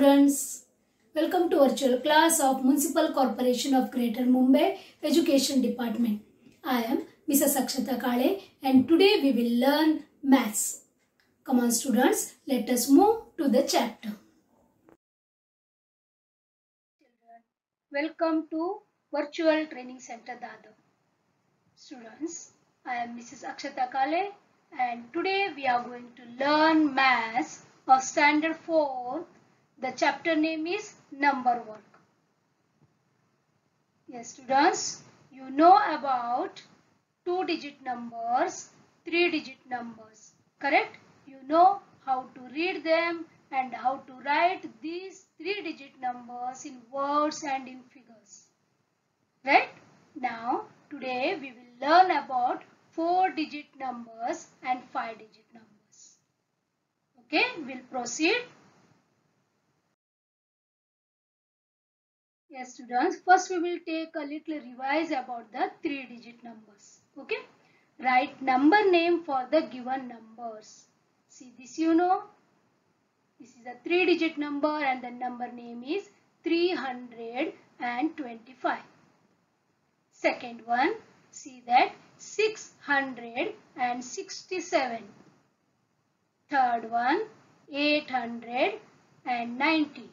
students, welcome to virtual class of Municipal Corporation of Greater Mumbai Education Department. I am Mrs. Akshata Kale and today we will learn maths. Come on students, let us move to the chapter. Welcome to Virtual Training Center Dadar. Students, I am Mrs. Akshata Kale and today we are going to learn maths of Standard 4. The chapter name is Number Work. Yes students, you know about 2-digit numbers, 3-digit numbers, correct? You know how to read them and how to write these 3-digit numbers in words and in figures, right? Now today we will learn about 4-digit numbers and 5-digit numbers. Okay, we'll proceed. Yes students, first we will take a little revise about the 3-digit numbers. Okay, write number name for the given numbers. See this, you know, this is a 3-digit number and the number name is 325. Second one, see that 667. Third one, 890.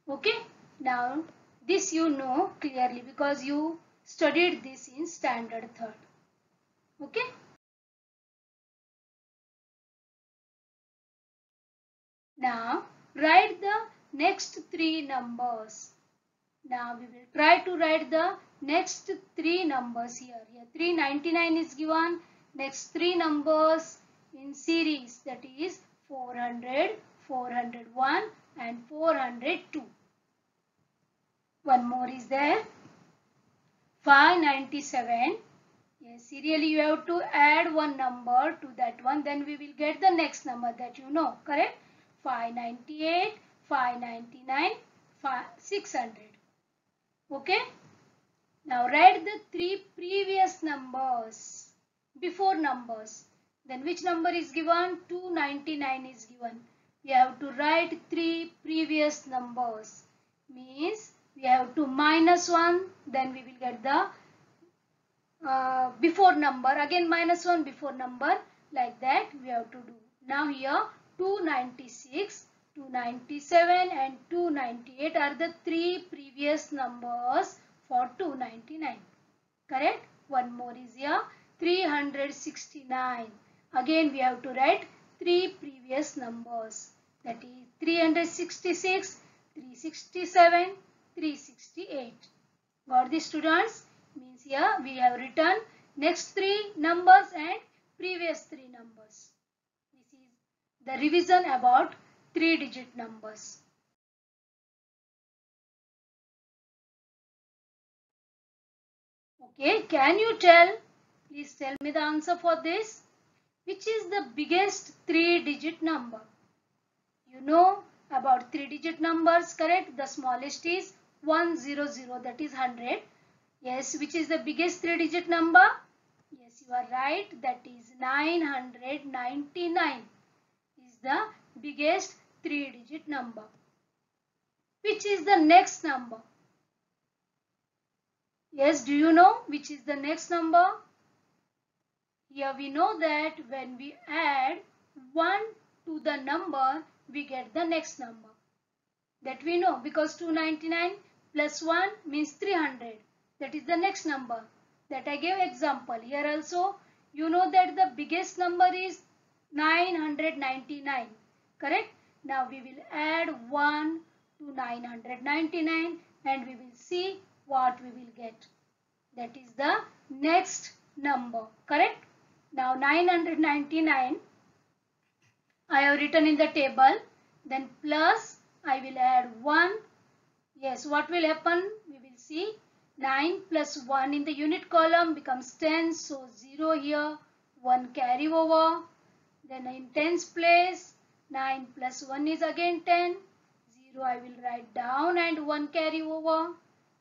Okay, now this you know clearly because you studied this in standard 3rd. Okay. Now write the next 3 numbers. Now we will try to write the next 3 numbers here. Here 399 is given. Next 3 numbers in series, that is 400, 401 and 402. One more is there. 597. Yes, serially you have to add one number to that one. Then we will get the next number that you know. Correct? 598, 599, 600. Okay? Now write the 3 previous numbers. Before numbers. Then which number is given? 299 is given. We have to write 3 previous numbers. Means we have to minus 1, then we will get the before number, again minus 1 before number, like that we have to do. Now here 296, 297 and 298 are the 3 previous numbers for 299. Correct? One more is here 369. Again we have to write 3 previous numbers, that is 366, 367, 368. Got the students? Means here we have written next 3 numbers and previous 3 numbers. This is the revision about 3-digit numbers. Okay, can you tell? Please tell me the answer for this. Which is the biggest 3-digit number? You know about 3-digit numbers, correct? The smallest is 100, that is 100. Yes, which is the biggest 3-digit number? Yes, you are right. That is 999 is the biggest 3-digit number. Which is the next number? Yes, do you know which is the next number? Here we know that when we add 1 to the number, we get the next number. That we know because 299 plus 1 means 300. That is the next number. That I gave example. Here also you know that the biggest number is 999. Correct? Now we will add 1 to 999 and we will see what we will get. That is the next number. Correct? Now 999 I have written in the table. Then plus I will add 1. Yes, what will happen? We will see. 9 plus 1 in the unit column becomes 10. So 0 here. 1 carry over. Then in tens place, 9 plus 1 is again 10. 0 I will write down and 1 carry over.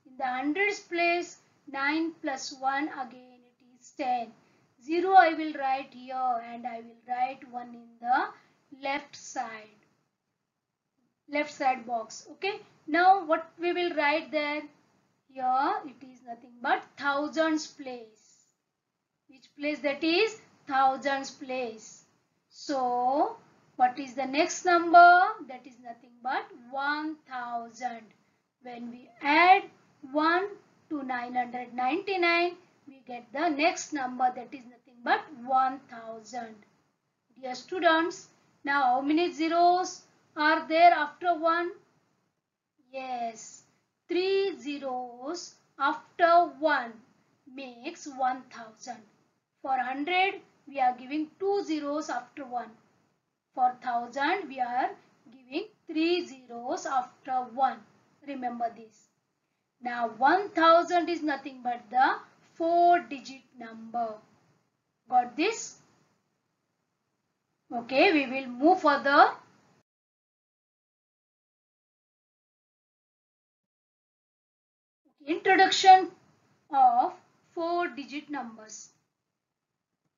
In the hundreds place, 9 plus 1 again it is 10. 0 I will write here and I will write 1 in the left side. left side box. Okay. Now what we will write there? Here it is nothing but thousands place. Which place that is? Thousands place. So what is the next number? That is nothing but 1000. When we add 1 to 999, we get the next number, that is nothing but 1000. Dear students, now how many zeros are there after 1? Yes, 3 zeros after 1 makes 1000. For 100, we are giving 2 zeros after 1. For 1000, we are giving 3 zeros after 1. Remember this. Now 1000 is nothing but the 4-digit number. Got this? Okay, we will move further. Introduction of 4-digit numbers.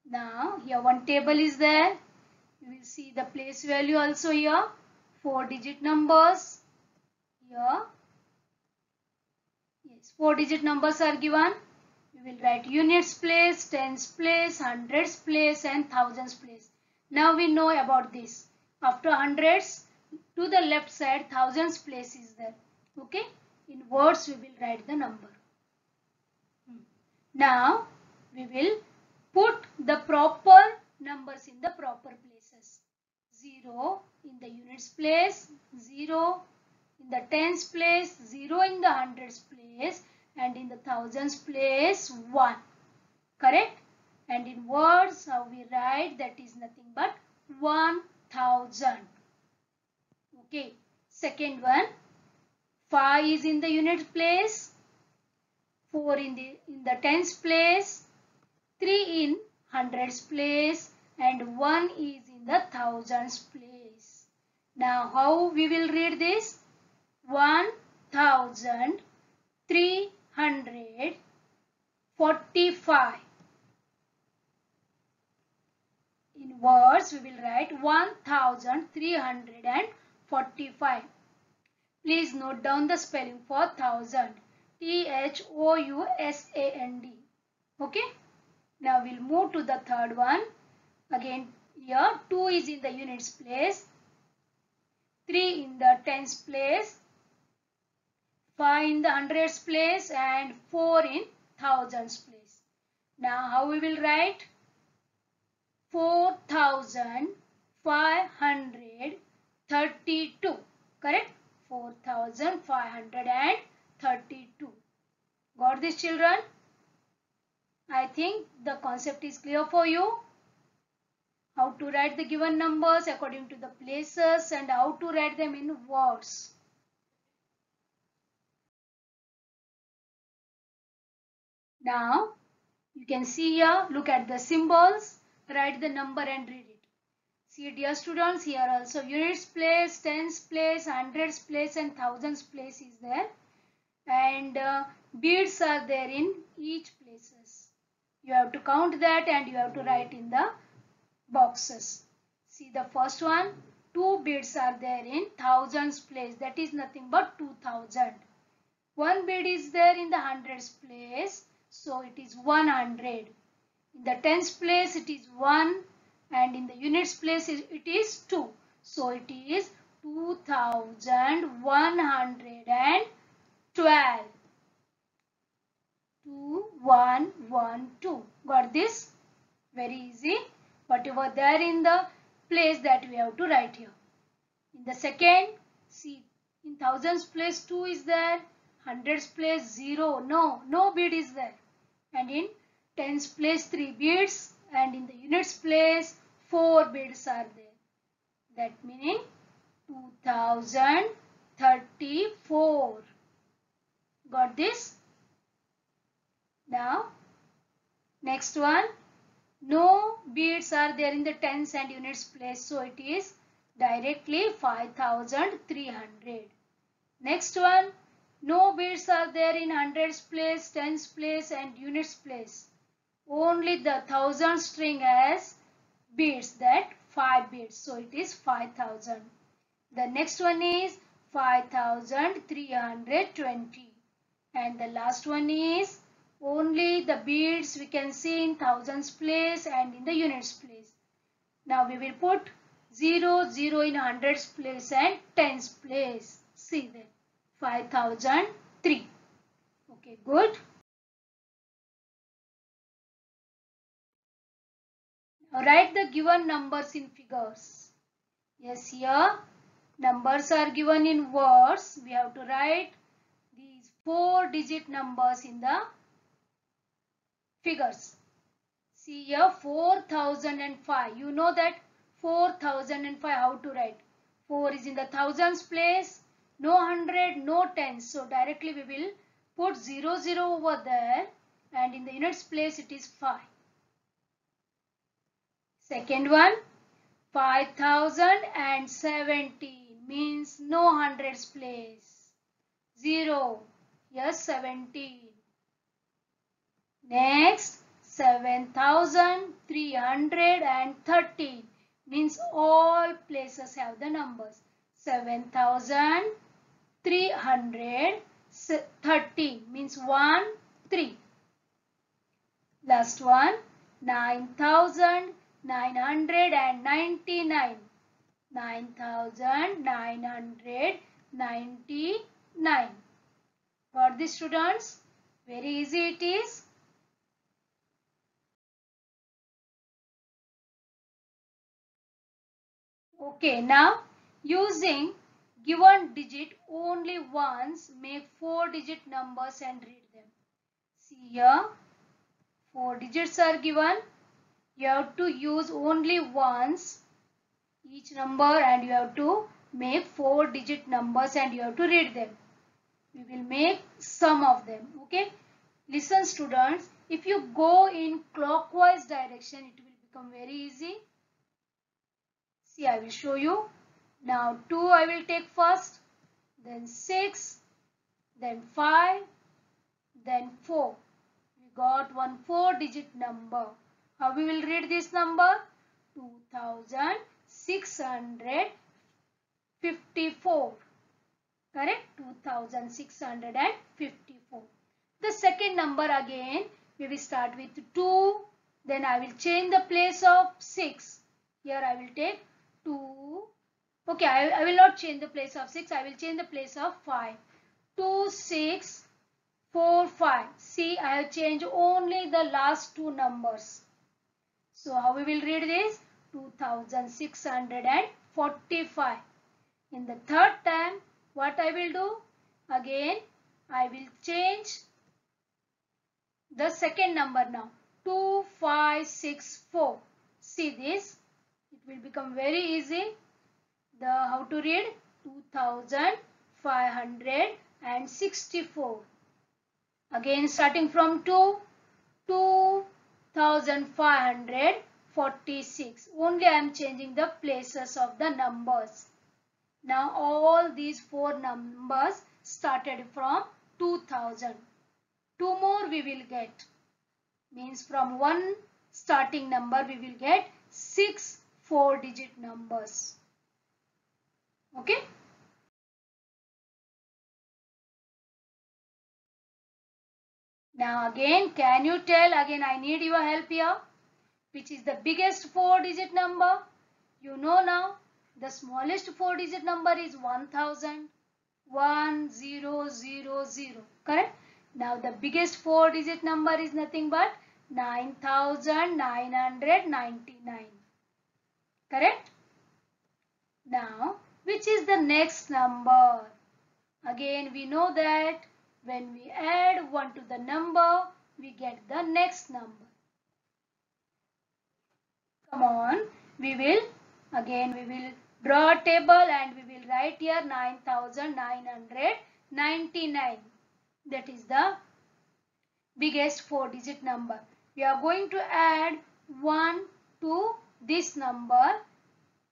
Now here one table is there. You will see the place value also here. 4-digit numbers. Here. Yes, 4-digit numbers are given. We will write units place, tens place, hundreds place and thousands place. Now we know about this. After hundreds, to the left side, thousands place is there. Okay. In words, we will write the number. Now we will put the proper numbers in the proper places. 0 in the units place, 0 in the tens place, 0 in the hundreds place, and in the thousands place 1. Correct? And in words, how we write, that is nothing but 1000. Okay. Second one, 5 is in the unit place, 4 in the tens place, 3 in hundreds place, and 1 is in the thousands place. Now how we will read this? 1345. In words, we will write 1345. Please note down the spelling for thousand. THOUSAND. Okay. Now we'll move to the third one. Again here 2 is in the units place, 3 in the tens place, 5 in the hundreds place and 4 in thousands place. Now how we will write? 4532. Correct? 4532. Got this, children? I think the concept is clear for you. How to write the given numbers according to the places and how to write them in words. Now you can see here, look at the symbols, write the number and read it. See, dear students, here also units place, tens place, hundreds place and thousands place is there. And beads are there in each places. You have to count that and you have to write in the boxes. See the first one, 2 beads are there in thousands place. That is nothing but 2000. 1 bead is there in the hundreds place. So it is 100. In the tens place it is 1 and in the units place it is 2. So it is 2112. 2112. Got this? Very easy. Whatever there in the place that we have to write here. In the second, see, in thousands place 2 is there. Hundreds place 0. No bead is there. And in tens place 3 beads. And in the units place 4 beads are there. That meaning 2034. Got this? Now, next one. No beads are there in the tens and units place. So it is directly 5300. Next one. No beads are there in hundreds place, tens place and units place. Only the thousand string has beads, that 5 beads. So it is 5000. The next one is 5320. And the last one is only the beads we can see in thousands place and in the units place. Now we will put 0, 0 in hundreds place and tens place. See that 5003. Okay, good. Now write the given numbers in figures. Yes, here numbers are given in words. We have to write these 4-digit numbers in the figures. See here 4005. You know that 4005 how to write. 4 is in the thousands place. No hundred, no tens. So directly we will put 0, 0 over there. And in the units place it is 5. Second one 5017 means no hundreds place. 0. Yes, 17. Next 7313 means all places have the numbers. 7313 means 1, 3. Last one 9999. 9999. Got this, students? Very easy it is. Okay, now using given digit only once, make 4-digit numbers and read them. See here, 4 digits are given. You have to use only once each number and you have to make 4-digit numbers and you have to read them. We will make some of them. Okay, listen students, if you go in clockwise direction, it will become very easy. See, I will show you. Now 2 I will take first, then 6, then 5, then 4. We got one 4-digit number. How we will read this number? 2654. Correct? 2654. The second number again, we will start with 2. Then I will change the place of 6. Here I will take 2. Okay, I will not change the place of 6. I will change the place of 5. 2, 6, 4, 5. See, I have changed only the last 2 numbers. So, how we will read this? 2645. In the third time, what I will do? Again, I will change the second number now. 2564. See this? It will become very easy. How to read? 2564. Again starting from 2, 2546. Only I am changing the places of the numbers. Now all these 4 numbers started from 2000. 2 more we will get. Means from 1 starting number we will get 6 4-digit numbers. Okay. Now again, can you tell? Again, I need your help here. Which is the biggest 4-digit number? You know now. The smallest 4-digit number is 1000. 1000. Correct? Now the biggest 4-digit number is nothing but 9999. Correct? Now, which is the next number? Again, we know that when we add 1 to the number, we get the next number. Come on, we will draw a table and we will write here 9999. That is the biggest 4-digit number. We are going to add 1 to this number.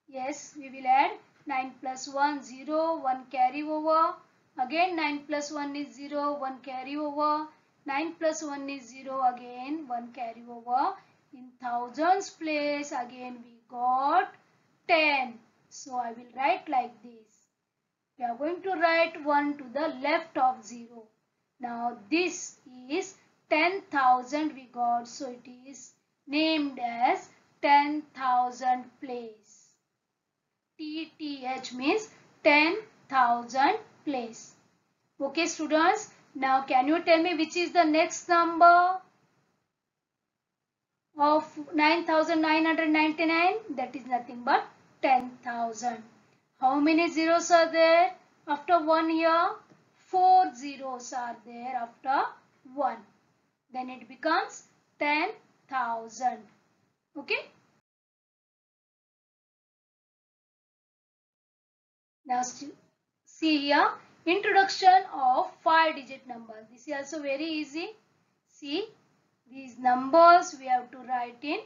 Yes, we will add 9 plus 1, 0, 1 carry over. Again 9 plus 1 is 0, 1 carry over. 9 plus 1 is 0, again 1 carry over. In thousands place again we got 10. So I will write like this. We are going to write 1 to the left of 0. Now this is 10,000 we got, so it is named as 10,000 place. TTH means 10,000 place. Okay students, now can you tell me which is the next number of 9,999? That is nothing but 10,000. How many zeros are there after 1 here? 4 zeros are there after 1. Then it becomes 10,000. Okay. Now see here, introduction of 5-digit numbers. This is also very easy. See, these numbers we have to write in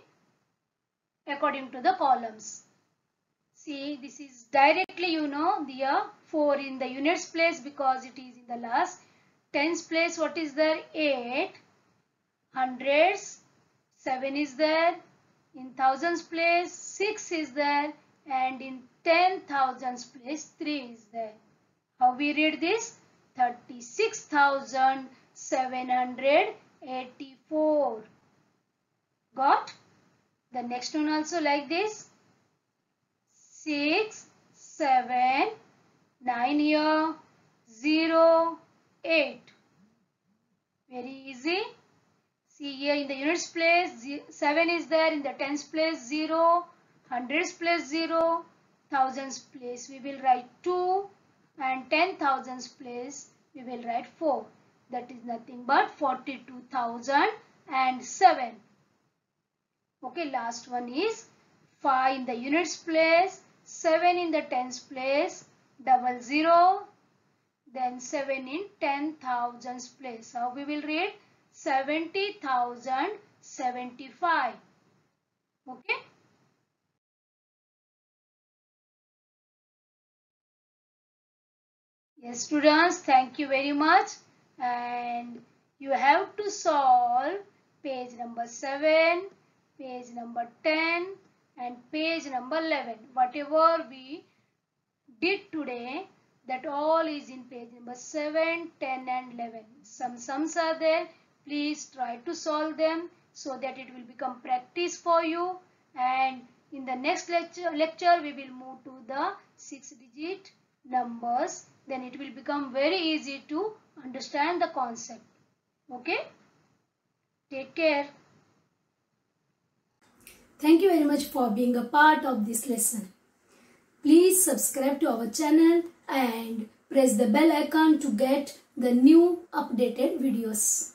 according to the columns. See, this is directly, the 4 in the units place because it is in the last. Tens place, what is there? 8. Hundreds, 7 is there. In thousands place, 6 is there. And in 10,000s place, 3 is there. How we read this? 36,784. Got? The next one also like this. 6, 7, 9 here, 0, 8. Very easy. See here in the units place, 7 is there. In the tens place, 0. Hundreds place, 0. Thousands place, we will write 2. And 10,000s place, we will write 4. That is nothing but 42,007. Okay, last one is 5 in the units place, 7 in the tens place, 00, then 7 in 10,000s place. How we will read? 70,075. Okay. Yes students, thank you very much. And you have to solve page number 7, page number 10 and page number 11. Whatever we did today, that all is in page number 7, 10 and 11. Some sums are there. Please try to solve them so that it will become practice for you. And in the next lecture we will move to the 6-digit numbers. Then it will become very easy to understand the concept. Okay? Take care. Thank you very much for being a part of this lesson. Please subscribe to our channel and press the bell icon to get the new updated videos.